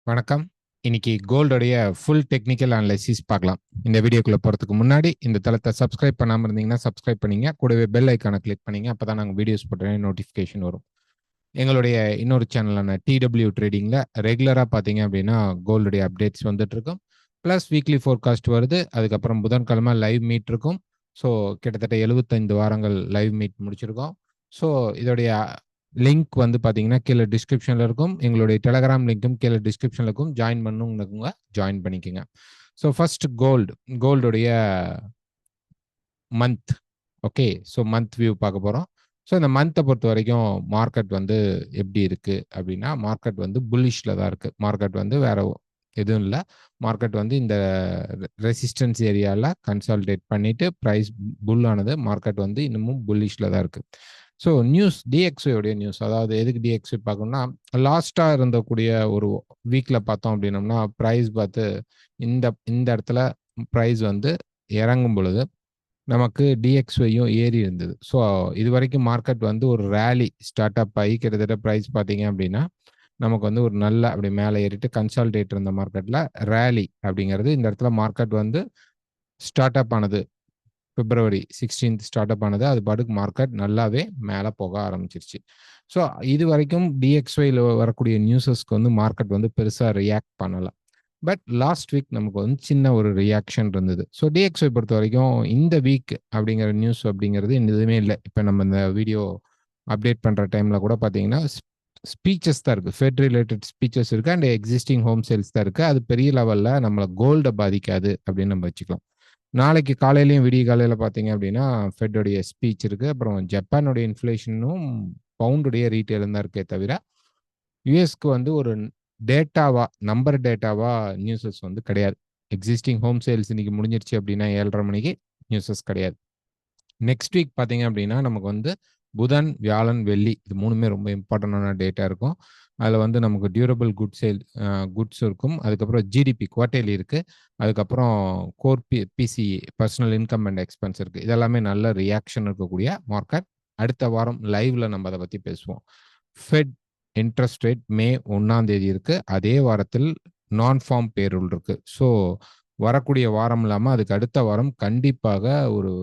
வணக்கம். இன்னைக்கு கோல்டோடைய full technical analysis பார்க்கலாம். இந்த வீடியோக்குள்ள போறதுக்கு முன்னாடி இந்த தளத்தை சப்ஸ்கிரைப் பண்ணாம இருந்தீங்கன்னா சப்ஸ்கிரைப் பண்ணீங்க. கூடவே பெல் ஐக்கானை கிளிக் பண்ணீங்க. அப்பதான் நாங்கள் வீடியோஸ் போட்டோன்னே நோட்டிஃபிகேஷன் வரும். எங்களுடைய இன்னொரு சேனலான டிடபிள்யூ ட்ரேடிங்ல ரெகுலரா பார்த்தீங்க அப்படின்னா கோல்டுடைய அப்டேட்ஸ் வந்துட்டு இருக்கும். பிளஸ் வீக்லி ஃபோர்காஸ்ட் வருது. அதுக்கப்புறம் புதன்கிழமை லைவ் மீட் இருக்கும். ஸோ கிட்டத்தட்ட 75 வாரங்கள் லைவ் மீட் முடிச்சிருக்கோம். ஸோ இதோடைய லிங்க் வந்து பார்த்தீங்கன்னா கீழே டிஸ்கிரிப்ஷனில் இருக்கும். எங்களுடைய டெலகிராம் லிங்க்கும் கீழே டிஸ்கிரிப்ஷனில் இருக்கும். ஜாயின் பண்ணுங்க, ஜாயின் பண்ணிக்கோங்க. ஸோ ஃபர்ஸ்ட் கோல்டுடைய month. Okay, so month view பார்க்க போகிறோம். ஸோ இந்த மந்த்தை பொறுத்த வரைக்கும் மார்க்கெட் வந்து எப்படி இருக்குது அப்படின்னா, மார்க்கெட் வந்து புல்லிஷில் தான் இருக்குது. மார்க்கெட் வந்து வேற எதுவும் இல்லை. மார்க்கெட் வந்து இந்த ரெசிஸ்டன்ஸ் ஏரியாவில் கன்சால்டேட் பண்ணிட்டு ப்ரைஸ் புல் ஆனது. மார்க்கெட் வந்து இன்னமும் புல்லிஷில் தான் இருக்குது. ஸோ நியூஸ் டிஎக்ஸ்ஒடைய நியூஸ், அதாவது எதுக்கு டிஎக்ஸ்ஒய் பார்க்கணும்னா, லாஸ்ட்டாக இருந்தக்கூடிய ஒரு வீக்கில் பார்த்தோம் அப்படின்னோம்னா ப்ரைஸ் பார்த்து இந்த இந்த இடத்துல ப்ரைஸ் வந்து இறங்கும் பொழுது நமக்கு டிஎக்ஸ்ஒயும் ஏறி இருந்தது. ஸோ இது வரைக்கும் மார்க்கெட் வந்து ஒரு ரேலி ஸ்டார்ட் அப் ஆகி கிட்டத்தட்ட ப்ரைஸ் பார்த்தீங்க அப்படின்னா நமக்கு வந்து ஒரு நல்ல அப்படி மேலே ஏறிட்டு கன்சால்டேட் இருந்த மார்க்கெட்டில் ரேலி அப்படிங்கிறது இந்த இடத்துல மார்க்கெட் வந்து ஸ்டார்ட் அப் ஆனது. பிப்ரவரி 16 ஸ்டார்ட் அப் ஆனது. அது பாட்டுக்கு மார்க்கெட் நல்லாவே மேலே போக ஆரம்பிச்சிருச்சு. ஸோ இது வரைக்கும் டிஎக்ஸ்ஒயில் வரக்கூடிய நியூஸஸ்க்கு வந்து மார்க்கெட் வந்து பெருசாக ரியாக்ட் பண்ணலை. பட் லாஸ்ட் வீக் நமக்கு வந்து சின்ன ஒரு ரியாக்ஷன் இருந்தது. ஸோ டிஎக்ஸ்ஒய் பொறுத்த வரைக்கும் இந்த வீக் அப்படிங்கிற நியூஸ் அப்படிங்கிறது எதுவுமே இல்லை. இப்போ நம்ம இந்த வீடியோ அப்டேட் பண்ணுற டைமில் கூட பார்த்தீங்கன்னா ஸ்பீச்சஸ் தான் இருக்குது. ஃபெட் ரிலேட்டட் ஸ்பீச்சஸ் இருக்குது அண்ட் எக்ஸிஸ்டிங் ஹோம் சேல்ஸ் தான் இருக்குது. அது பெரிய லெவலில் நம்மளை கோல்டை பாதிக்காது அப்படின்னு நம்ம வச்சுக்கலாம். நாளைக்கு காலையிலையும் விடிய காலையில் பார்த்தீங்க அப்படின்னா ஃபெட்டோடைய ஸ்பீச் இருக்குது. அப்புறம் ஜப்பானுடைய இன்ஃப்ளேஷனும் பவுண்டுடைய ரீட்டெயிலும் தான் இருக்கே தவிர யூஎஸ்க்கு வந்து ஒரு நம்பர் டேட்டாவா நியூஸஸ் வந்து கிடையாது. எக்ஸிஸ்டிங் ஹோம் சேல்ஸ் இன்னைக்கு முடிஞ்சிருச்சு அப்படின்னா 7:30 மணிக்கு நியூஸஸ் கிடையாது. நெக்ஸ்ட் வீக் பார்த்தீங்க அப்படின்னா நமக்கு வந்து புதன், வியாழன், வெள்ளி இது மூணுமே ரொம்ப இம்பார்ட்டண்டான டேட்டா இருக்கும். அதில் வந்து நமக்கு டியூரபிள் குட்ஸ் இருக்கும். அதுக்கப்புறம் ஜிடிபி குவார்டர்லி இருக்குது. அதுக்கப்புறம் core BCE personal income and expense இருக்குது. இதெல்லாமே நல்ல ரியாக்ஷன் இருக்கக்கூடிய மார்க்கெட். அடுத்த வாரம் லைவ்ல நம்ம அதை பற்றி பேசுவோம். ஃபெட் இன்ட்ரெஸ்ட் ரேட் மே 1ஆம் தேதி இருக்குது. அதே வாரத்தில் நான் ஃபார்ம் பேரோல் இருக்குது. ஸோ வரக்கூடிய வாரம் இல்லாமல் அதுக்கு அடுத்த வாரம் கண்டிப்பாக ஒரு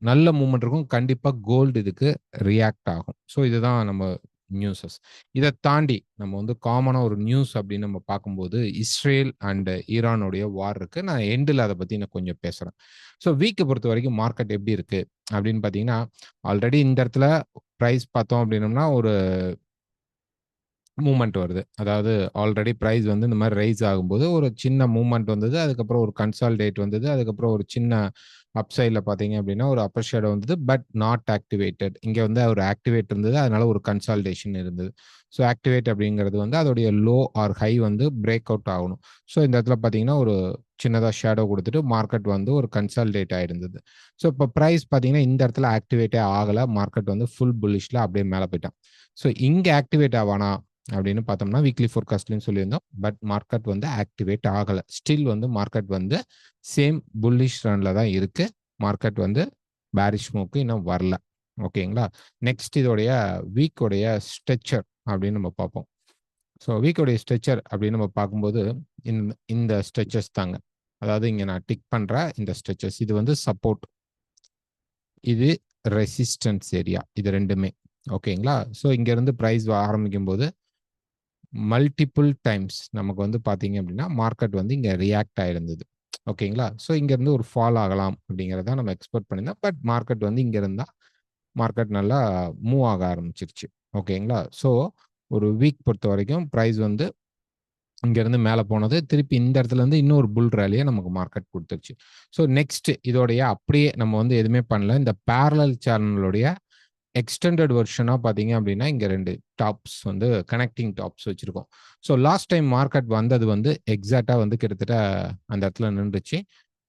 நல்ல மூமெண்ட் இருக்கும். கண்டிப்பாக கோல்டு இதுக்கு ரியாக்ட் ஆகும். ஸோ இதுதான் நம்ம நியூஸஸ். இதை தாண்டி நம்ம வந்து காமனாக ஒரு நியூஸ் அப்படின்னு நம்ம பார்க்கும்போது இஸ்ரேல் அண்ட் ஈரானுடைய வார் இருக்குது. நான் எண்டில் அதை பற்றி நான் கொஞ்சம் பேசுகிறேன். ஸோ வீக்கை பொறுத்த வரைக்கும் மார்க்கெட் எப்படி இருக்குது அப்படின்னு பார்த்தீங்கன்னா, ஆல்ரெடி இந்த இடத்துல ப்ரைஸ் பார்த்தோம் அப்படின்னோம்னா ஒரு மூவ்மெண்ட் வருது. அதாவது ஆல்ரெடி பிரைஸ் வந்து இந்த மாதிரி ரைஸ் ஆகும்போது ஒரு சின்ன மூவ்மெண்ட் வந்தது. அதுக்கப்புறம் ஒரு கன்சால்டேட் வந்தது. அதுக்கப்புறம் ஒரு சின்ன அப்சைடில் பார்த்தீங்க அப்படின்னா ஒரு அப்பர் ஷேடோ வந்தது. But not activated. இங்கே வந்து ஒரு ஆக்டிவேட் இருந்தது. அதனால ஒரு கன்சால்டேஷன் இருந்தது. ஸோ ஆக்டிவேட் அப்படிங்கிறது வந்து அதோடைய லோ ஆர் ஹை வந்து பிரேக் அவுட் ஆகணும். ஸோ இந்த இடத்துல பார்த்தீங்கன்னா ஒரு சின்னதாக ஷேடோ கொடுத்துட்டு மார்க்கெட் வந்து ஒரு கன்சால்டேட் ஆயிருந்தது. ஸோ இப்போ ப்ரைஸ் பார்த்தீங்கன்னா இந்த இடத்துல ஆக்டிவேட்டே ஆகலை. மார்க்கெட் வந்து ஃபுல் புல்லிஷில் அப்படியே மேலே போயிட்டான். ஸோ இங்கே ஆக்டிவேட் ஆவானா அப்படின்னு பார்த்தோம்னா வீக்லி ஃபோர்காஸ்ட்லையும் சொல்லியிருந்தோம். பட் மார்க்கெட் வந்து ஆக்டிவேட் ஆகலை. ஸ்டில் வந்து மார்க்கெட் வந்து சேம் புல்லிஷ் ரன்ல தான் இருக்கு. மார்க்கெட் வந்து பேரிஷ் மூவ்க்கு இன்னும் வரல. ஓகேங்களா. நெக்ஸ்ட் இதோடைய வீக்கோடைய ஸ்ட்ரெச்சர் அப்படின்னு நம்ம பார்ப்போம். ஸோ வீக்கோடைய ஸ்ட்ரெச்சர் அப்படின்னு நம்ம பார்க்கும்போது இந்த ஸ்ட்ரெச்சஸ் தாங்க. அதாவது இங்கே நான் டிக் பண்ற இந்த ஸ்ட்ரெச்சஸ் இது வந்து சப்போர்ட், இது ரெசிஸ்டன்ஸ் ஏரியா, இது ரெண்டுமே. ஓகேங்களா. ஸோ இங்கேருந்து ப்ரைஸ் ஆரம்பிக்கும் போது மல்டிபிள் டைம்ஸ் நமக்கு வந்து பார்த்தீங்க அப்படின்னா மார்க்கெட் வந்து இங்கே ரியாக்ட் ஆயிருந்தது. ஓகேங்களா. ஸோ இங்கேருந்து ஒரு ஃபால் ஆகலாம் அப்படிங்கிறத நம்ம எக்ஸ்பெக்ட் பண்ணியிருந்தோம். பட் மார்க்கெட் வந்து இங்கே இருந்தால் மார்க்கெட் நல்லா மூவ் ஆக ஆரம்பிச்சிருச்சு. ஓகேங்களா. ஸோ ஒரு வீக் பொறுத்த வரைக்கும் ப்ரைஸ் வந்து இங்கேருந்து மேலே போனது. திருப்பி இந்த இடத்துல இருந்து இன்னொரு புல் ரேலியை நமக்கு மார்க்கெட் கொடுத்துருச்சு. ஸோ நெக்ஸ்ட் இதோடைய அப்படியே நம்ம வந்து எதுவுமே பண்ணல. இந்த பேரலல் சேனலுடைய எக்ஸ்டெண்டட் வெர்ஷனாக பார்த்தீங்க அப்படின்னா இங்கே 2 டாப்ஸ் வந்து கனெக்டிங் டாப்ஸ் வச்சுருக்கோம். ஸோ லாஸ்ட் டைம் மார்க்கெட் வந்தது வந்து எக்ஸாக்டாக வந்து கிட்டத்தட்ட அந்த இடத்துல நின்றுச்சு.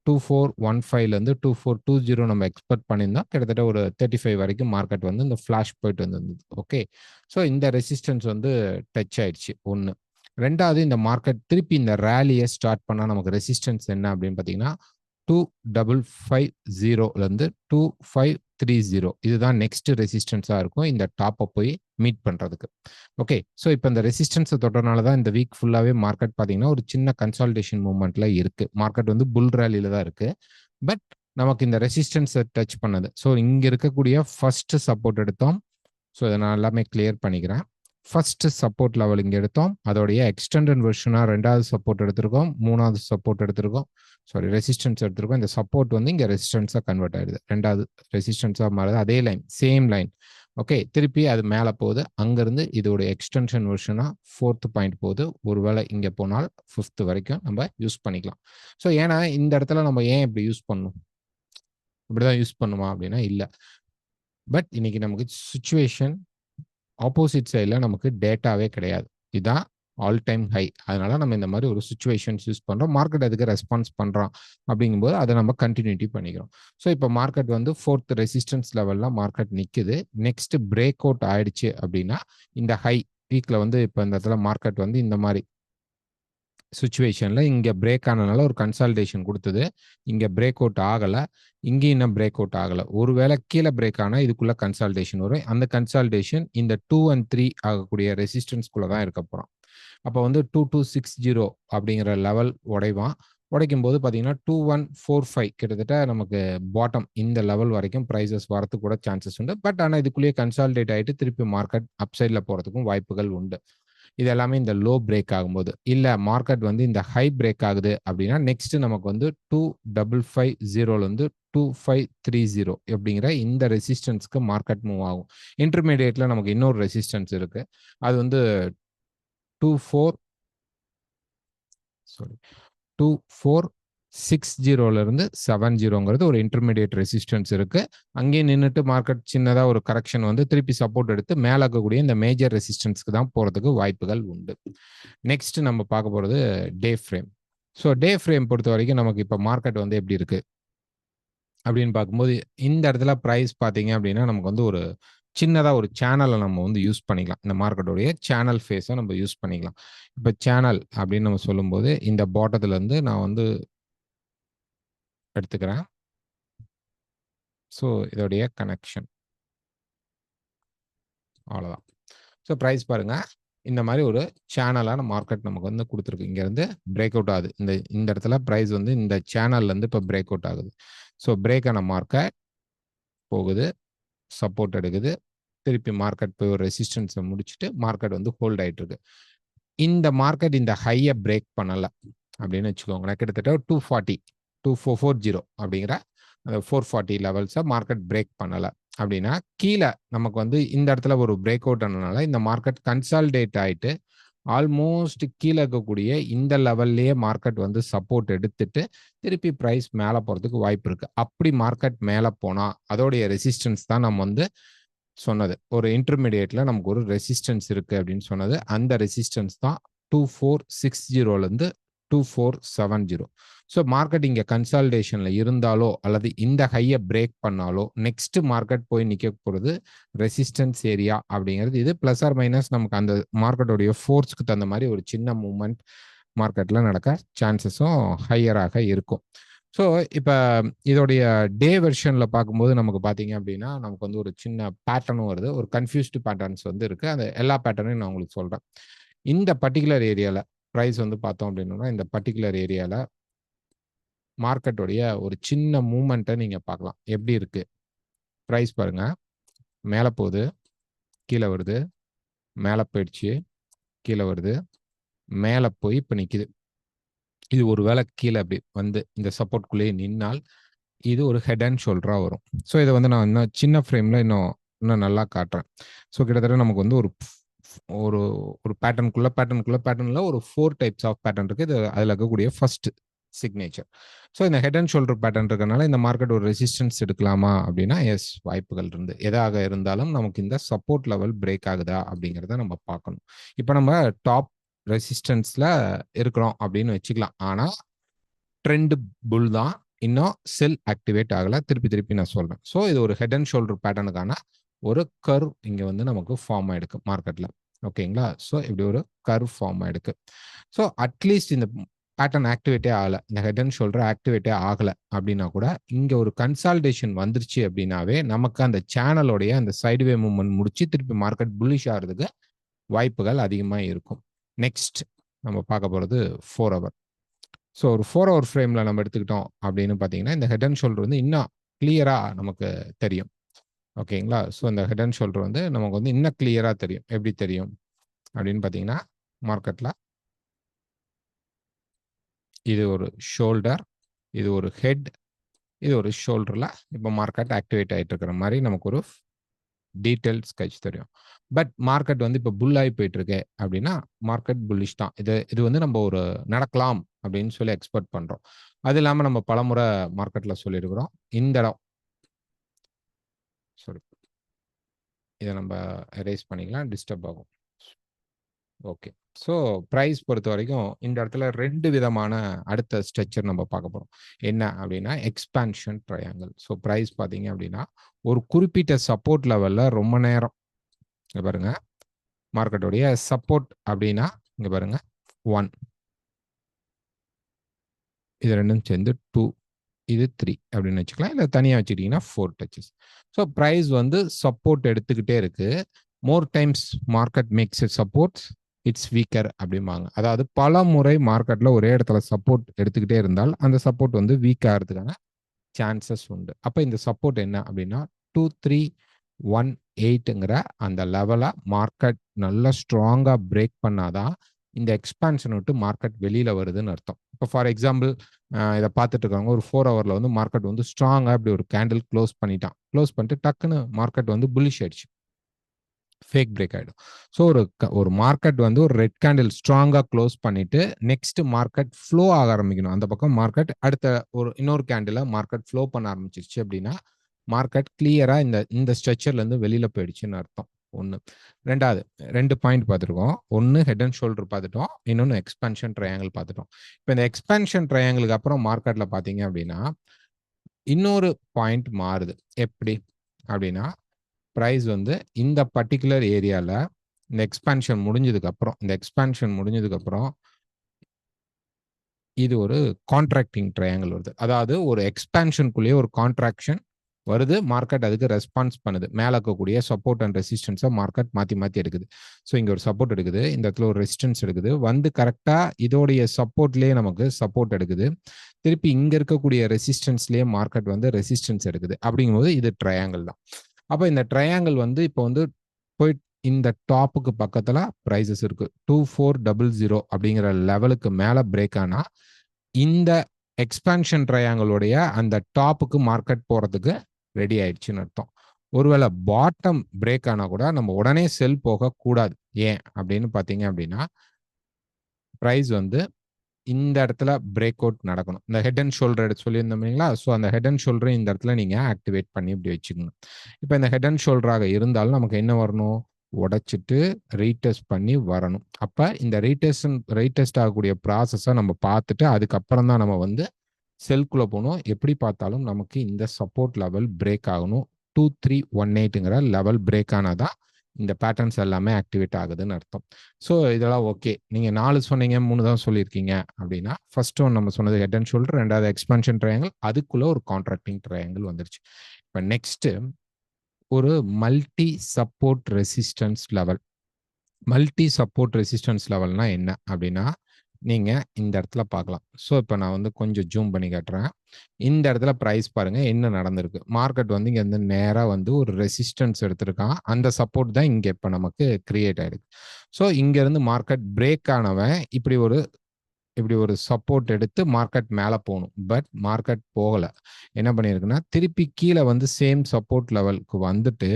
2415லேருந்து 2420 நம்ம எக்ஸ்பெக்ட் பண்ணியிருந்தோம். கிட்டத்தட்ட ஒரு 35 வரைக்கும் மார்க்கெட் வந்து இந்த ஃப்ளாஷ் போயிட்டு வந்திருந்தது. ஓகே. ஸோ இந்த ரெசிஸ்டன்ஸ் வந்து டச் ஆயிடுச்சு. ஒன்று. ரெண்டாவது இந்த மார்க்கெட் திருப்பி இந்த ரேலியை ஸ்டார்ட் பண்ணால் நமக்கு ரெசிஸ்டன்ஸ் என்ன அப்படின்னு பார்த்தீங்கன்னா 2550லேருந்து 530 இதுதான் நெக்ஸ்ட் ரெசிஸ்டன்ஸா இருக்கும் இந்த டாப்பை போய் மீட் பண்றதுக்கு. ஓகே, ஸோ இப்போ இந்த ரெசிஸ்டன்ஸை தொட்டனால தான் இந்த வீக் ஃபுல்லாவே மார்க்கெட் பார்த்தீங்கன்னா ஒரு சின்ன கன்சால்டேஷன் மூவ்மெண்ட்ல இருக்கு. மார்க்கெட் வந்து புல் ரேலியில தான் இருக்கு. பட் நமக்கு இந்த ரெசிஸ்டன்ஸை டச் பண்ணது. ஸோ இங்க இருக்கக்கூடிய ஃபர்ஸ்ட் சப்போர்ட் எடுத்தோம். ஸோ இதை நான் எல்லாமே கிளியர் பண்ணிக்கிறேன். ஃபர்ஸ்ட் சப்போர்ட் லெவல் இங்கே எடுத்தோம். அதோடைய எக்ஸ்டெண்டட் வெர்ஷனாக 2வது சப்போர்ட் எடுத்திருக்கோம், 3வது சப்போர்ட் எடுத்திருக்கோம், சாரி ரெசிஸ்டன்ஸ் எடுத்திருக்கோம். இந்த சப்போர்ட் வந்து இங்கே ரெசிஸ்டன்ஸாக கன்வெர்ட் ஆயிடுது, 2வது ரெசிஸ்டன்ஸாக மாறுது. அதே லைன், சேம் லைன். ஓகே, திருப்பி அது மேலே போகுது. அங்கேருந்து இதோட எக்ஸ்டென்ஷன் வெர்ஷனாக 4th பாயிண்ட் போகுது. ஒருவேளை இங்கே போனால் 5th வரைக்கும் நம்ம யூஸ் பண்ணிக்கலாம். ஸோ ஏன்னா இந்த இடத்துல நம்ம ஏன் இப்படி யூஸ் பண்ணணும், இப்படிதான் யூஸ் பண்ணுமா அப்படின்னா இல்லை. பட் இன்னைக்கு நமக்கு சுச்சுவேஷன் ஆப்போசிட் சைடில் நமக்கு டேட்டாவே கிடையாது. இதுதான் ஆல் டைம் ஹை. அதனால நம்ம இந்த மாதிரி ஒரு சுச்சுவேஷன்ஸ் யூஸ் பண்ணுறோம். மார்க்கெட் அதுக்கு ரெஸ்பான்ஸ் பண்ணுறோம் அப்படிங்கும்போது அதை நம்ம கண்டினியூட்டி பண்ணிக்கிறோம். ஸோ இப்போ மார்க்கெட் வந்து 4th ரெசிஸ்டன்ஸ் லெவலில் மார்க்கெட் நிற்குது. நெக்ஸ்ட் பிரேக் அவுட் ஆயிடுச்சு அப்படின்னா இந்த ஹை பீக்கில் வந்து இப்போ இந்த இடத்துல மார்க்கெட் வந்து இந்த மாதிரி சுச்சுவேஷனில் இங்கே பிரேக் ஆனதுனால ஒரு கன்சால்டேஷன் கொடுத்தது. இங்கே பிரேக் அவுட் ஆகலை, இங்கேயும் இன்னும் பிரேக் அவுட் ஆகலை. ஒருவேளை கீழே பிரேக் ஆனால் இதுக்குள்ள கன்சால்டேஷன் வரும். அந்த கன்சால்டேஷன் இந்த 2 and 3 ஆகக்கூடிய ரெசிஸ்டன்ஸ்குள்ளே தான் இருக்க போகிறோம். அப்போ வந்து 2260 அப்படிங்கிற லெவல் உடைவான். உடைக்கும் போது பார்த்தீங்கன்னா 2145 கிட்டத்தட்ட நமக்கு பாட்டம் இந்த லெவல் வரைக்கும் ப்ரைஸஸ் வரதுக்கு கூட சான்சஸ் உண்டு. பட் ஆனால் இதுக்குள்ளேயே கன்சால்டேட் ஆகிட்டு திருப்பி மார்க்கெட் அப்சைடில் போகிறதுக்கும் வாய்ப்புகள் உண்டு. இது எல்லாமே இந்த லோ பிரேக் ஆகும்போது. இல்லை மார்க்கெட் வந்து இந்த ஹை பிரேக் ஆகுது அப்படின்னா நெக்ஸ்ட் நமக்கு வந்து 2550 2530 அப்படிங்கிற இந்த ரெசிஸ்டன்ஸ்க்கு மார்க்கெட் மூவ் ஆகும். இன்டர்மீடியேட்ல நமக்கு இன்னொரு ரெசிஸ்டன்ஸ் இருக்கு. அது வந்து 2460 இருந்து 70 ஒரு இன்டர்மீடியேட் ரெசிஸ்டன்ஸ் இருக்கு. அங்கேயே நின்றுட்டு மார்க்கெட் சின்னதா ஒரு கரெக்ஷன் வந்து திருப்பி சப்போர்ட் எடுத்து மேல இருக்கக்கூடிய இந்த மேஜர் ரெசிஸ்டன்ஸ்க்கு தான் போறதுக்கு வாய்ப்புகள் உண்டு. நெக்ஸ்ட் நம்ம பார்க்க போறது டே ஃப்ரேம். ஸோ டே ஃப்ரேம் பொறுத்த வரைக்கும் நமக்கு இப்போ மார்க்கெட் வந்து எப்படி இருக்கு அப்படின்னு பார்க்கும்போது இந்த இடத்துல ப்ரைஸ் பார்த்தீங்க அப்படின்னா நமக்கு வந்து ஒரு சின்னதாக ஒரு சேனலை நம்ம வந்து யூஸ் பண்ணிக்கலாம். இந்த மார்க்கெட்டோடைய சேனல் ஃபேஸை நம்ம யூஸ் பண்ணிக்கலாம். இப்போ சேனல் அப்படின்னு நம்ம சொல்லும்போது இந்த பாட்டத்துல இருந்து நான் வந்து எடுத்துக்கிறேன். ஸோ இதோடைய கனெக்ஷன் அவ்வளோதான். ஸோ ப்ரைஸ் பாருங்க, இந்த மாதிரி ஒரு சேனலான மார்க்கெட் நமக்கு வந்து கொடுத்துருக்கு. இங்கேருந்து பிரேக் அவுட் ஆகுது. இந்த இடத்துல ப்ரைஸ் வந்து இந்த சேனல்லேருந்து இப்போ பிரேக் அவுட் ஆகுது. ஸோ பிரேக் ஆன மார்க்கெட் போகுது, சப்போர்ட் எடுக்குது, திருப்பி மார்க்கெட் போய் ஒரு ரெசிஸ்டன்ஸை முடிச்சுட்டு மார்க்கெட் வந்து ஹோல்ட் ஆகிட்டு இருக்கு. இந்த மார்க்கெட் இந்த ஹையை பிரேக் பண்ணலை அப்படின்னு வச்சுக்கோங்களேன். கிட்டத்தட்ட 2440 அப்படிங்கிற அந்த 440 லெவல்ஸை மார்க்கெட் பிரேக் பண்ணலை அப்படின்னா கீழே நமக்கு வந்து இந்த இடத்துல ஒரு பிரேக் அவுட் ஆனதுனால இந்த மார்க்கெட் கன்சால்டேட் ஆகிட்டு ஆல்மோஸ்ட் கீழே இருக்கக்கூடிய இந்த லெவல்லையே மார்க்கெட் வந்து சப்போர்ட் எடுத்துட்டு திருப்பி ப்ரைஸ் மேலே போகிறதுக்கு வாய்ப்பு இருக்கு. அப்படி மார்க்கெட் மேலே போனால் அதோடைய ரெசிஸ்டன்ஸ் தான் நம்ம வந்து சொன்னது. ஒரு இன்டர்மீடியேட்ல நமக்கு ஒரு ரெசிஸ்டன்ஸ் இருக்கு அப்படின்னு சொன்னது. அந்த ரெசிஸ்டன்ஸ் தான் 2460 2470. ஸோ மார்க்கெட் இங்கே கன்சால்டேஷன்ல இருந்தாலோ அல்லது இந்த ஹையை பிரேக் பண்ணாலோ நெக்ஸ்ட் மார்க்கெட் போய் நிற்க போகிறது ரெசிஸ்டன்ஸ் ஏரியா அப்படிங்கிறது. இது பிளஸ் ஆர் மைனஸ் நமக்கு அந்த மார்க்கெட்டோடைய ஃபோர்ஸ்க்கு தகுந்த மாதிரி ஒரு சின்ன மூவ்மெண்ட் மார்க்கெட்ல நடக்க சான்சஸும் ஹையராக இருக்கும். ஸோ இப்போ இதோடைய டே வெர்ஷன்ல பார்க்கும்போது நமக்கு பார்த்தீங்க அப்படின்னா நமக்கு வந்து ஒரு சின்ன பேட்டர்னும் வருது. ஒரு கன்ஃபியூஸ்டு பேட்டர்ன்ஸ் வந்து இருக்கு. அந்த எல்லா பேட்டர்னையும் நான் உங்களுக்கு சொல்றேன். இந்த பர்டிகுலர் ஏரியாவில் ப்ரைஸ் வந்து பார்த்தோம் அப்படின்னா இந்த பர்டிகுலர் ஏரியாவில் மார்க்கெட்டோடைய ஒரு சின்ன மூவ்மெண்ட்டை நீங்கள் பார்க்கலாம். எப்படி இருக்கு ப்ரைஸ் பாருங்க, மேலே போகுது, கீழே வருது, மேலே போயிடுச்சு, கீழே வருது, மேலே போய் இப்போ நிற்குது. இது ஒரு வேளை கீழே அப்படி வந்து இந்த சப்போர்ட்குள்ளேயே நின்னால் இது ஒரு ஹெட் அண்ட் ஷோல்டரா வரும். ஸோ இதை வந்து நான் இன்னும் சின்ன ஃப்ரேம்ல இன்னும் நல்லா காட்டுறேன். ஸோ கிட்டத்தட்ட நமக்கு வந்து ஒரு ஒரு பேட்டர்ன்ல ஒரு 4 டைப்ஸ் ஆஃப் பேட்டர்ன் இருக்கு. இது அதில் இருக்கக்கூடிய ஃபர்ஸ்ட் சிக்னேச்சர். ஸோ இந்த ஹெட் அண்ட் ஷோல்டர் பேட்டர்ன் இருக்கனால இந்த மார்க்கெட் ஒரு ரெசிஸ்டன்ஸ் எடுக்கலாமா அப்படின்னா எஸ், வாய்ப்புகள் இருந்து. எதாக இருந்தாலும் நமக்கு இந்த சப்போர்ட் லெவல் பிரேக் ஆகுதா அப்படிங்கிறத நம்ம பார்க்கணும். இப்போ நம்ம டாப் ரெசிஸ்டன்ஸ்ல இருக்கிறோம் அப்படின்னு வச்சுக்கலாம். ஆனால் ட்ரெண்ட் புல் தான், இன்னும் செல் ஆக்டிவேட் ஆகல. திருப்பி நான் சொல்றேன். ஸோ இது ஒரு ஹெட் அண்ட் ஷோல்டர் பேட்டர்னுக்கான ஒரு கர்வ் இங்க வந்து நமக்கு ஃபார்ம் ஆயிடுக்கு மார்க்கெட்ல. ஓகேங்களா? ஸோ இப்படி ஒரு கர்வ் ஃபார்ம் ஆயிடுக்கு. ஸோ அட்லீஸ்ட் இந்த பேட்டர்ன் ஆக்டிவேட்டே ஆகல, இந்த ஹெட் அண்ட் ஷோல்டர் ஆக்டிவேட்டே ஆகல அப்படின்னா கூட இங்க ஒரு கன்சால்டேஷன் வந்துருச்சு அப்படின்னாவே நமக்கு அந்த சேனலோடைய அந்த சைடுவே மூவ்மெண்ட் முடிச்சு திருப்பி மார்க்கெட் புல்லிஷ் ஆகிறதுக்கு வாய்ப்புகள் அதிகமாக இருக்கும். நெக்ஸ்ட் நம்ம பார்க்க போகிறது 4 ஹவர். ஸோ ஒரு 4 ஹவர் ஃப்ரேமில் நம்ம எடுத்துக்கிட்டோம் அப்படின்னு பார்த்தீங்கன்னா இந்த ஹெட் அண்ட் ஷோல்டர் வந்து இன்னும் கிளியராக நமக்கு தெரியும். ஓகேங்களா? ஸோ இந்த ஹெட் அண்ட் ஷோல்டர் வந்து நமக்கு வந்து இன்னும் கிளியராக தெரியும். எப்படி தெரியும் அப்படின்னு பார்த்தீங்கன்னா, மார்க்கெட்டில் இது ஒரு ஷோல்டர், இது ஒரு ஹெட், இது ஒரு ஷோல்டரில் இப்போ மார்க்கெட் ஆக்டிவேட் ஆகிட்டு இருக்கிற மாதிரி நமக்கு ஒரு டீட்டெயில் ஸ்கெட்ச் தெரியும். பட் மார்க்கெட் வந்து இப்போ புல் ஆகி போயிட்டு இருக்கு அப்படின்னா மார்க்கெட் புல்லிஷ் தான். இது வந்து நம்ம ஒரு நடக்கலாம் அப்படின்னு சொல்லி எக்ஸ்பெக்ட் பண்ணுறோம். அது இல்லாமல் நம்ம பலமுறை மார்க்கெட்டில் சொல்லியிருக்கிறோம், இந்த இடம் சாரி இதை நம்ம எரேஸ் பண்ணிக்கலாம், டிஸ்டர்ப் ஆகும். ஓகே. ஸோ ப்ரைஸ் பொறுத்த வரைக்கும் இந்த இடத்துல 2 விதமான அடுத்த ஸ்ட்ரக்சர் நம்ம பார்க்க போகிறோம். என்ன அப்படின்னா எக்ஸ்பான்ஷன் ட்ரையாங்கிள். ஸோ ப்ரைஸ் பார்த்தீங்க அப்படின்னா ஒரு குறிப்பிட்ட சப்போர்ட் லெவலில் ரொம்ப நேரம் இங்கே பாருங்க, மார்க்கெட்டோடைய சப்போர்ட் அப்படின்னா இங்கே பாருங்க 1, இது ரெண்டும் சேர்ந்து 2, இது 3 அப்படின்னு வச்சுக்கலாம். இல்லை தனியாக வச்சுக்கிட்டிங்கன்னா 4 டச்சஸ். ஸோ ப்ரைஸ் வந்து சப்போர்ட் எடுத்துக்கிட்டே இருக்கு. மோர் times market makes it supports it's weaker அப்படிம்பாங்க. அதாவது பல முறை மார்க்கெட்டில் ஒரே இடத்துல சப்போர்ட் எடுத்துக்கிட்டே இருந்தால் அந்த சப்போர்ட் வந்து வீக் ஆகிறதுக்கான சான்சஸ் உண்டு. அப்போ இந்த சப்போர்ட் என்ன அப்படின்னா 2318ங்கிற அந்த லெவலை மார்க்கெட் நல்லா ஸ்ட்ராங்காக பிரேக் பண்ணாதான் இந்த எக்ஸ்பான்ஷன் விட்டு மார்க்கெட் வெளியில் வருதுன்னு அர்த்தம். இப்போ ஃபார் எக்ஸாம்பிள் இதை பார்த்துட்டு இருக்காங்க, ஒரு 4 ஹவரில் வந்து மார்க்கெட் வந்து ஸ்ட்ராங்காக இப்படி ஒரு கேண்டில் க்ளோஸ் பண்ணிட்டான். க்ளோஸ் பண்ணிட்டு டக்குன்னு மார்க்கெட் வந்து புல்லிஷ் ஆயிடுச்சு, ஃபேக் பிரேக் ஆகிடும். ஸோ ஒரு மார்க்கெட் வந்து ஒரு ரெட் கேண்டில் ஸ்ட்ராங்காக க்ளோஸ் பண்ணிட்டு நெக்ஸ்ட் மார்க்கெட் ஃப்ளோ ஆக ஆரம்பிக்கணும். அந்த பக்கம் மார்க்கெட் அடுத்த இன்னொரு கேண்டில் மார்க்கெட் ஃப்ளோ பண்ண ஆரம்பிச்சிருச்சு அப்படின்னா மார்க்கெட் கிளியராக இந்த ஸ்ட்ரக்சர்லேருந்து வெளியில் போயிடுச்சுன்னு அர்த்தம். ஒன்று. ரெண்டாவது 2 பாயிண்ட் பார்த்துருக்கோம். ஒன்று ஹெட் அண்ட் ஷோல்டர் பார்த்துட்டோம், இன்னொன்று எக்ஸ்பான்ஷன் ட்ரையாங்கிள் பார்த்துட்டோம். இப்போ இந்த எக்ஸ்பான்ஷன் ட்ரையாங்கிளுக்கு அப்புறம் மார்க்கெட்டில் பார்த்தீங்க அப்படின்னா இன்னொரு பாயிண்ட் மாறுது. எப்படி அப்படின்னா ப்ரைஸ் வந்து இந்த பர்டிகுலர் ஏரியாவில் இந்த எக்ஸ்பான்ஷன் முடிஞ்சதுக்கப்புறம் இது ஒரு கான்ட்ராக்டிங் ட்ரையாங்கிள் வருது. அதாவது ஒரு எக்ஸ்பான்ஷனுக்குள்ளேயே ஒரு கான்ட்ராக்ஷன் வருது, மார்க்கெட் அதுக்கு ரெஸ்பான்ஸ் பண்ணுது. மேலே இருக்கக்கூடிய சப்போர்ட் அண்ட் ரெசிஸ்டன்ஸை மார்க்கெட் மாற்றி எடுக்குது. ஸோ இங்கே ஒரு சப்போர்ட் எடுக்குது, இந்த இடத்துல ஒரு ரெசிஸ்டன்ஸ் எடுக்குது, வந்து கரெக்டாக இதோடைய சப்போர்ட்லேயே நமக்கு சப்போர்ட் எடுக்குது, திருப்பி இங்கே இருக்கக்கூடிய ரெசிஸ்டன்ஸ்லேயே மார்க்கெட் வந்து ரெசிஸ்டன்ஸ் எடுக்குது. அப்படிங்கும்போது இது ட்ரையாங்கிள் தான். அப்போ இந்த ட்ரையாங்கிள் வந்து இப்போ வந்து போயிட்டு இந்த டாப்புக்கு பக்கத்தில் ப்ரைஸஸ் இருக்கு 2400 அப்படிங்கிற லெவலுக்கு மேலே பிரேக் ஆனால் இந்த எக்ஸ்பான்ஷன் ட்ரையாங்கிளுடைய அந்த டாப்புக்கு மார்க்கெட் போகிறதுக்கு ரெடி ஆயிடுச்சுன்னு அர்த்தம். ஒருவேளை பாட்டம் பிரேக் ஆனால் கூட நம்ம உடனே செல் போகக்கூடாது. ஏன் அப்படின்னு பார்த்தீங்க அப்படின்னா ப்ரைஸ் வந்து இந்த இடத்துல பிரேக் அவுட் நடக்கணும். இந்த ஹெட் அண்ட் ஷோல்டர் எடுத்து சொல்லியிருந்தோம் இல்லைங்களா? ஸோ அந்த ஹெட் அண்ட் ஷோல்டரை இந்த இடத்துல நீங்கள் ஆக்டிவேட் பண்ணி இப்படி வச்சுக்கணும். இப்போ இந்த ஹெட் அண்ட் ஷோல்டராக இருந்தாலும் நமக்கு என்ன வரணும், உடைச்சிட்டு ரீடெஸ்ட் பண்ணி வரணும். அப்போ இந்த ரீடெஸ்ட் ஆகக்கூடிய ப்ராசஸை நம்ம பார்த்துட்டு அதுக்கப்புறம் தான் நம்ம வந்து செல்குள்ளே போகணும். எப்படி பார்த்தாலும் நமக்கு இந்த சப்போர்ட் லெவல் பிரேக் ஆகணும். 2318ங்கிற லெவல் பிரேக் ஆனாதான் இந்த பேட்டர்ன்ஸ் எல்லாமே ஆக்டிவேட் ஆகுதுன்னு அர்த்தம். ஸோ இதெல்லாம் ஓகே. நீங்கள் 4 சொன்னீங்க, 3 தான் சொல்லியிருக்கீங்க அப்படின்னா ஃபர்ஸ்ட் ஒன் நம்ம சொன்னது ஹெட் அண்ட் ஷோல்டர், ரெண்டாவது எக்ஸ்பான்ஷன் ட்ரையாங்கிள், அதுக்குள்ள ஒரு கான்ட்ராக்டிங் ட்ரையாங்கிள் வந்துருச்சு. இப்போ நெக்ஸ்ட் ஒரு multi support resistance level. Multi support resistance லெவல்னா என்ன அப்படின்னா நீங்கள் இந்த இடத்துல பார்க்கலாம். ஸோ இப்போ நான் வந்து கொஞ்சம் ஜூம் பண்ணி காட்டுறேன். இந்த இடத்துல ப்ரைஸ் பாருங்கள் என்ன நடந்திருக்கு. மார்க்கெட் வந்து இங்கே வந்து நேராக வந்து ஒரு ரெசிஸ்டன்ஸ் எடுத்திருக்கான். அந்த சப்போர்ட் தான் இங்கே இப்போ நமக்கு கிரியேட் ஆகிடுது. ஸோ இங்கேருந்து மார்க்கெட் பிரேக் ஆனவன் இப்படி ஒரு சப்போர்ட் எடுத்து மார்க்கெட் மேலே போகணும். பட் மார்க்கெட் போகலை. என்ன பண்ணியிருக்குன்னா திருப்பி கீழே வந்து சேம் சப்போர்ட் லெவலுக்கு வந்துட்டு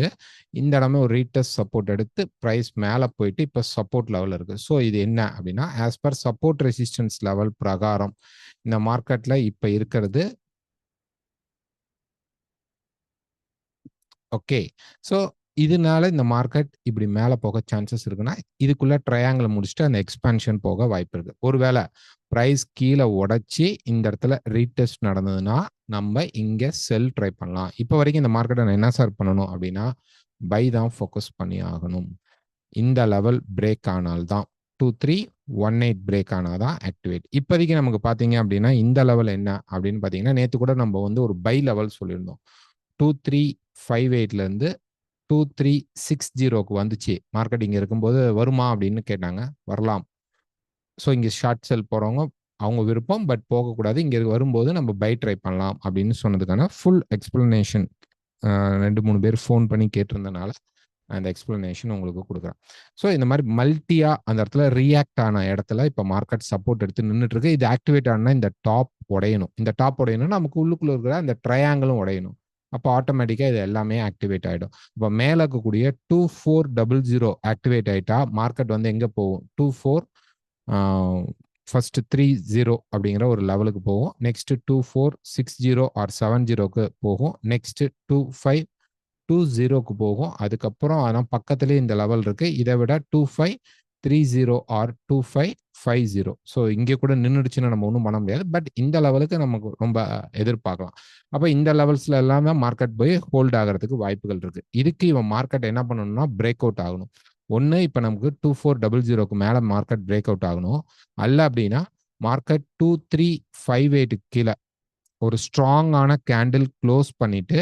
இந்த இடமே ஒரு ரீடெஸ்ட் சப்போர்ட் எடுத்து ப்ரைஸ் மேலே போயிட்டு இப்போ சப்போர்ட் லெவல் இருக்குது. ஸோ இது என்ன அப்படின்னா as per support resistance level பிரகாரம் இந்த மார்க்கெட்டில் இப்போ இருக்கிறது ஓகே. ஸோ இதனால இந்த மார்க்கெட் இப்படி மேலே போக சான்சஸ் இருக்குன்னா இதுக்குள்ள ட்ரையாங்கிள் முடிச்சுட்டு அந்த எக்ஸ்பான்ஷன் போக வாய்ப்பு இருக்கு. ஒருவேளை ப்ரைஸ் கீழே உடைச்சி இந்த இடத்துல ரீடெஸ்ட் நடந்ததுன்னா நம்ம இங்கே செல் ட்ரை பண்ணலாம். இப்போ வரைக்கும் இந்த மார்க்கெட்டை நான் என்ன சார் பண்ணணும் அப்படின்னா பை தான் ஃபோக்கஸ் பண்ணி ஆகணும். இந்த லெவல் பிரேக் ஆனால்தான் 2318 18 பிரேக் ஆனாதான் ஆக்டிவேட். இப்போதைக்கு நமக்கு பார்த்தீங்க அப்படின்னா இந்த லெவல் என்ன அப்படின்னு பார்த்தீங்கன்னா நேற்று கூட நம்ம வந்து ஒரு பை லெவல் சொல்லியிருந்தோம். 2358லேருந்து 2360க்கு வந்துச்சு. மார்க்கெட் இங்கே இருக்கும்போது வருமா அப்படின்னு கேட்டாங்க. வரலாம். ஸோ இங்கே ஷார்ட் செல் போகிறவங்க அவங்க விருப்பம், பட் போகக்கூடாது. இங்கே வரும்போது நம்ம பை ட்ரை பண்ணலாம் அப்படின்னு சொன்னதுக்கான ஃபுல் எக்ஸ்பிளனேஷன் 2-3 பேர் ஃபோன் பண்ணி கேட்டிருந்தனால அந்த எக்ஸ்பிளனேஷன் உங்களுக்கு கொடுக்குறேன். ஸோ இந்த மாதிரி மல்டியா அந்த இடத்துல ரியாக்ட் ஆன இடத்துல இப்போ மார்க்கெட் சப்போர்ட் எடுத்து நின்றுட்டு இருக்கு. இது ஆக்டிவேட் ஆனா இந்த டாப் உடையணும். இந்த டாப் உடையணும் நமக்கு உள்ளுக்குள்ள இருக்கிற அந்த ட்ரையாங்கிளும் உடையணும். அப்போ ஆட்டோமேட்டிக்காக இது எல்லாமே ஆக்டிவேட் ஆகிடும். இப்போ மேலே இருக்கக்கூடிய 2400 ஆக்டிவேட் ஆகிட்டா மார்க்கெட் வந்து எங்கே போகும்? 24 ஃபர்ஸ்ட் 30 அப்படிங்கிற ஒரு லெவலுக்கு போகும். நெக்ஸ்ட் 2460 ஆர் 70க்கு போகும். நெக்ஸ்ட் 2520க்கு போகும். அதுக்கப்புறம் ஆனால் பக்கத்துலேயே இந்த லெவல் இருக்கு. இதை விட 2530 ஆர் 2550. ஸோ இங்கே கூட நின்றுடுச்சுன்னா நம்ம ஒன்றும் பண்ண முடியாது. பட் இந்த லெவலுக்கு நமக்கு ரொம்ப எதிர்பார்க்கலாம். அப்போ இந்த லெவல்ஸ்ல எல்லாமே மார்க்கெட் போய் ஹோல்ட் ஆகிறதுக்கு வாய்ப்புகள் இருக்கு. இதுக்கு இவன் மார்க்கெட் என்ன பண்ணணும்னா பிரேக் அவுட் ஆகணும். ஒன்று இப்போ நமக்கு 2400க்கு மேலே மார்க்கெட் பிரேக் அவுட் ஆகணும். அல்ல அப்படின்னா மார்க்கெட் 2358 கீழே ஒரு ஸ்ட்ராங்கான கேண்டில் க்ளோஸ் பண்ணிட்டு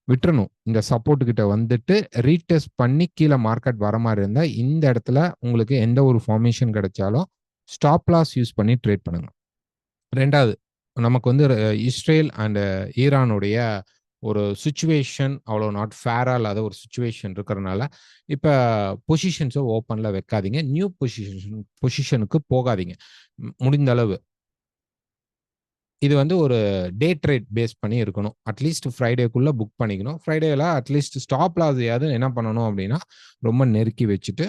விட்டுறணும். இந்த சப்போர்ட் கிட்ட வந்துட்டு ரீடெஸ்ட் பண்ணி கீழே மார்க்கெட் வர மாதிரி இருந்தால் இந்த இடத்துல உங்களுக்கு எந்த ஒரு ஃபார்மேஷன் கிடைச்சாலும் ஸ்டாப் லாஸ் யூஸ் பண்ணி ட்ரேட் பண்ணுங்க. ரெண்டாவது, நமக்கு வந்து இஸ்ரேல் அண்ட் ஈரானுடைய ஒரு சுச்சுவேஷன் அவ்வளோ நாட் ஃபேராக இல்லாத ஒரு சுச்சுவேஷன் இருக்கிறனால இப்போ பொசிஷன்ஸை ஓப்பனில் வைக்காதீங்க. நியூ பொசிஷனுக்கு போகாதீங்க முடிந்த அளவு. இது வந்து ஒரு டே ட்ரேட் பேஸ் பண்ணி இருக்கணும். அட்லீஸ்ட் ஃப்ரைடேக்குள்ளே புக் பண்ணிக்கணும். ஃப்ரைடேல அட்லீஸ்ட் ஸ்டாப் லாஸையாவது என்ன பண்ணணும் அப்படின்னா ரொம்ப நெருக்கி வச்சுட்டு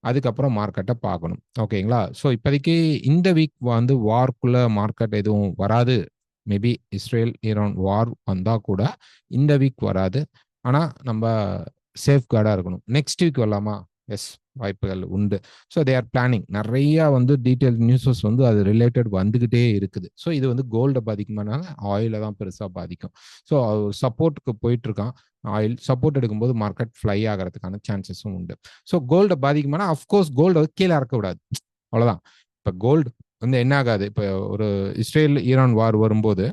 அதுக்கப்புறம் மார்க்கெட்டை பார்க்கணும். ஓகேங்களா? ஸோ இப்போதைக்கு இந்த வீக் வந்து வார்க்குள்ளே மார்க்கெட் எதுவும் வராது. மேபி இஸ்ரேல் ஈரான் வார் வந்தால் கூட இந்த வீக் வராது. ஆனால் நம்ம சேஃப் கார்டாக இருக்கணும். நெக்ஸ்ட் வீக் வரலாமா? எஸ், வாய்ப்புகள் உண்டு. So they are planning. நிறையா வந்து டீட்டெயில் நியூஸஸ் வந்து அது ரிலேட்டட் வந்துக்கிட்டே இருக்குது. ஸோ இது வந்து கோல்டை பாதிக்குமானால ஆயிலை தான் பெருசாக பாதிக்கும். ஸோ சப்போர்ட்டுக்கு போயிட்டு இருக்கான். ஆயில் சப்போர்ட் எடுக்கும்போது மார்க்கெட் ஃப்ளை ஆகிறதுக்கான சான்சஸும் உண்டு. ஸோ கோல்டை பாதிக்குமானா அஃப்கோர்ஸ் கோல்டை கீழே இறக்கக்கூடாது. அவ்வளோதான். இப்போ கோல்டு வந்து என்ன ஆகாது? இப்போ ஒரு இஸ்ரேல் ஈரான் வார் வரும்போது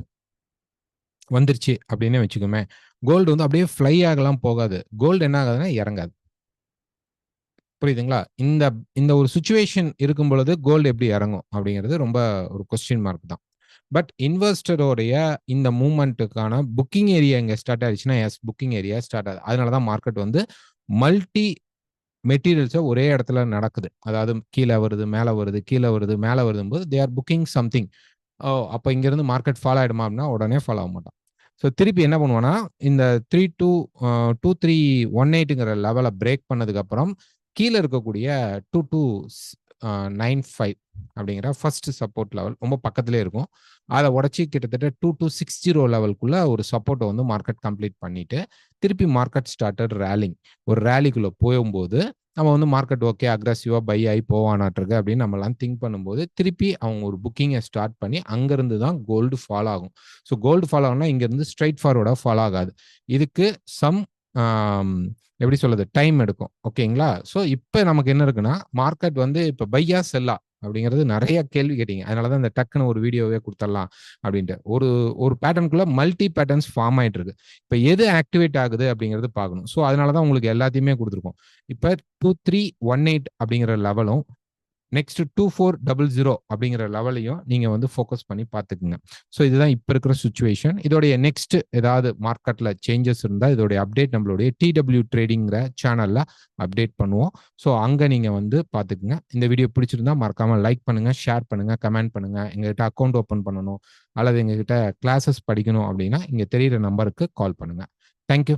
வந்துருச்சு அப்படின்னு வச்சுக்கோமே, கோல்டு வந்து அப்படியே ஃப்ளை ஆகலாம் போகாது. கோல்டு என்ன ஆகாதுன்னா இறங்காது. புரியுதுங்களா? இந்த இந்த ஒரு சுச்சுவேஷன் இருக்கும் பொழுது கோல்டு எப்படி இறங்கும் அப்படிங்கிறது ரொம்ப ஒரு கொஸ்டின் மார்க் தான். பட் இன்வெஸ்டரோடைய இந்த மூவ்மெண்ட்டுக்கான புக்கிங் ஏரியா இங்கே ஸ்டார்ட் ஆயிடுச்சுன்னா எஸ், புக்கிங் ஏரியா ஸ்டார்ட் ஆகுது. அதனால தான் மார்க்கெட் வந்து மல்டி மெட்டீரியல்ஸை ஒரே இடத்துல நடக்குது. அதாவது கீழே வருது, மேலே வருது, கீழே வருது, மேலே வருதும்போது தே ஆர் புக்கிங் சம்திங். ஓ, அப்போ இங்கேருந்து மார்க்கெட் ஃபாலோ ஆகிடுமா அப்படின்னா உடனே ஃபாலோ ஆக மாட்டான். ஸோ திருப்பி என்ன பண்ணுவான்னா இந்த 2318ங்கிற லெவலை பிரேக் பண்ணதுக்கப்புறம் கீழே இருக்கக்கூடிய 2295 அப்படிங்கிற ஃபர்ஸ்ட் சப்போர்ட் லெவல் ரொம்ப பக்கத்துலேயே இருக்கும். அதை உடச்சி கிட்டத்தட்ட 2260 லெவலுக்குள்ள ஒரு சப்போர்ட்டை வந்து மார்க்கெட் கம்ப்ளீட் பண்ணிட்டு திருப்பி மார்க்கெட் ஸ்டார்டட் ரேலிங். ஒரு ரேலிக்குள்ளே போகும்போது நம்ம வந்து மார்க்கெட் ஓகே அக்ரெசிவாக பை ஆகி போவானாட்டிருக்கு அப்படின்னு நம்மலாம் திங்க் பண்ணும்போது திருப்பி அவங்க ஒரு புக்கிங்கை ஸ்டார்ட் பண்ணி அங்கேருந்து தான் கோல்டு ஃபாலோ ஆகும். ஸோ கோல்டு ஃபாலோ ஆகுனா இங்கேருந்து ஸ்ட்ரைட் ஃபார்வர்டாக ஃபாலோ ஆகாது. இதுக்கு சம் எப்படி சொல்றது டைம் எடுக்கும். ஓகேங்களா? ஸோ இப்போ நமக்கு என்ன இருக்குன்னா மார்க்கெட் வந்து இப்போ பையா செல்லா அப்படிங்கிறது நிறைய கேள்வி கேட்டீங்க. அதனால தான் இந்த டக்குன்னு ஒரு வீடியோவே கொடுத்துடலாம் அப்படின்ட்டு. ஒரு ஒரு பேட்டர்னுக்குள்ள மல்டி பேட்டர்ன்ஸ் ஃபார்ம் ஆயிட்டு இருக்கு. இப்போ எது ஆக்டிவேட் ஆகுது அப்படிங்கிறது பார்க்கணும். ஸோ அதனால தான் உங்களுக்கு எல்லாத்தையுமே கொடுத்துருக்கோம். இப்போ 2318 அப்படிங்கிற லெவலும் நெக்ஸ்ட் 2400 அப்படிங்கிற லெவலையும் நீங்க வந்து ஃபோக்கஸ் பண்ணி பார்த்துக்குங்க. ஸோ இதுதான் இப்போ இருக்கிற சுச்சுவேஷன். இதோடைய நெக்ஸ்ட் ஏதாவது மார்க்கெட்ல சேஞ்சஸ் இருந்தால் இதோடைய அப்டேட் நம்மளுடைய டிடபிள்யூ ட்ரேடிங்கிற சேனல்ல அப்டேட் பண்ணுவோம். ஸோ அங்கே நீங்க வந்து பார்த்துக்குங்க. இந்த வீடியோ பிடிச்சிருந்தா மறக்காம லைக் பண்ணுங்க, ஷேர் பண்ணுங்க, கமெண்ட் பண்ணுங்க. எங்ககிட்ட அக்கௌண்ட் ஓப்பன் பண்ணணும் அல்லது எங்ககிட்ட கிளாஸஸ் படிக்கணும் அப்படின்னா இங்க தெரியிற நம்பருக்கு கால் பண்ணுங்க. தேங்க்யூ.